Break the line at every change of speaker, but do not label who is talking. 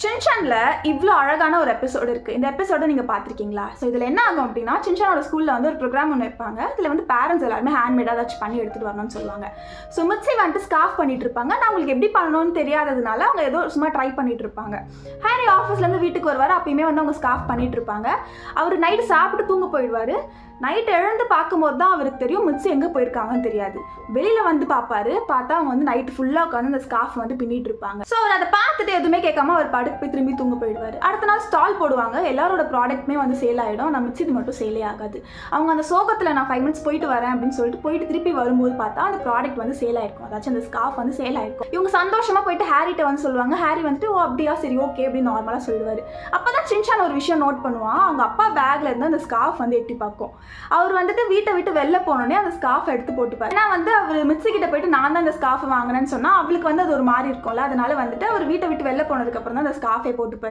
சின்சான்ல இவ்வளோ அழகான ஒரு எபிசோடு இருக்குது. இந்த எபிசோடை நீங்கள் பார்த்துருக்கீங்களா? ஸோ இதில் என்ன ஆகும் அப்படின்னா, சின்சானோட ஸ்கூலில் வந்து ஒரு ப்ரோக்ராம் ஒன்று வைப்பாங்க. இதில் வந்து பேரண்ட்ஸ் எல்லாருமே ஹேண்ட்மேடாக ஏதாச்சும் பண்ணி எடுத்துகிட்டு வரணும்னு சொல்லுவாங்க. ஸோ மிட்ஸி வந்துட்டு ஸ்கார்ஃப் பண்ணிட்டு இருப்பாங்க. நான் அவங்களுக்கு எப்படி பண்ணணும்னு தெரியாததுனால அவங்க ஏதோ சும்மா ட்ரை பண்ணிட்டு இருப்பாங்க. ஹாரி ஆஃபீஸ்லேருந்து வீட்டுக்கு வருவார். அப்பயுமே வந்து அவங்க ஸ்கார்ஃப் பண்ணிட்டு இருப்பாங்க. அவர் நைட்டு சாப்பிட்டு தூங்க போயிடுவார். நைட்டு எழுந்து பார்க்கும்போது தான் அவருக்கு தெரியும் மிட்ஸி எங்கே போயிருக்காங்கன்னு தெரியாது. வெளியில் வந்து பார்ப்பாரு. பார்த்தா அவங்க வந்து நைட்டு ஃபுல்லாக உட்காந்து அந்த ஸ்கார்ஃப் வந்து பின்னிட்டு இருப்பாங்க. ஸோ அவர் அதை பார்த்துட்டு எதுவுமே கேட்காம அவர் படுத்து போய் திரும்பி தூங்க போயிடுவார். அடுத்த நாள் ஸ்டால் போடுவாங்க. எல்லாரோட ப்ராடக்ட்டுமே வந்து சேல் ஆகிடும். நம்ம மிட்ஸிக்கு மட்டும் சேலே ஆகாது. அவங்க அந்த சோகத்தில் நான் 5 மினிட்ஸ் போயிட்டு வரேன் அப்படின்னு சொல்லிட்டு போயிட்டு திருப்பி வரும்போது பார்த்தா அந்த ப்ராடக்ட் வந்து சேல் ஆயிருக்கும். அதாச்சும் அந்த ஸ்கார்ஃப் வந்து சேல் ஆயிருக்கும். இவங்க சந்தோஷமாக போயிட்டு ஹாரிட்ட வந்து சொல்லுவாங்க. ஹாரி வந்துட்டு ஓ அப்படியா சரி ஓகே அப்படின்னு நார்மலாக சொல்லுவார். அப்போ தான் சின்சான் ஒரு விஷயம் நோட் பண்ணுவான். அவங்க அப்பா பேக்கில் இருந்து அந்த ஸ்கார்ஃப் வந்து எட்டி பார்க்கும். அவர் வந்துட்டு வீட்டை விட்டு வெளில போனோடனே அந்த ஸ்கார்ஃப் எடுத்து போட்டுப்பார். ஏன்னா வந்து அவர் மிட்ஸி கிட்ட போயிட்டு நான் தான் இந்த ஸ்கார்ஃப் வாங்கினேன்னு சொன்னால் அவளுக்கு வந்து அது ஒரு மாதிரி இருக்கும்ல. அதனால வந்துட்டு அவர் வீட்டை விட்டு வெளில போனதுக்கப்புறம் தான் அந்த ஸ்கார்ஃபை போட்டுப்பார்.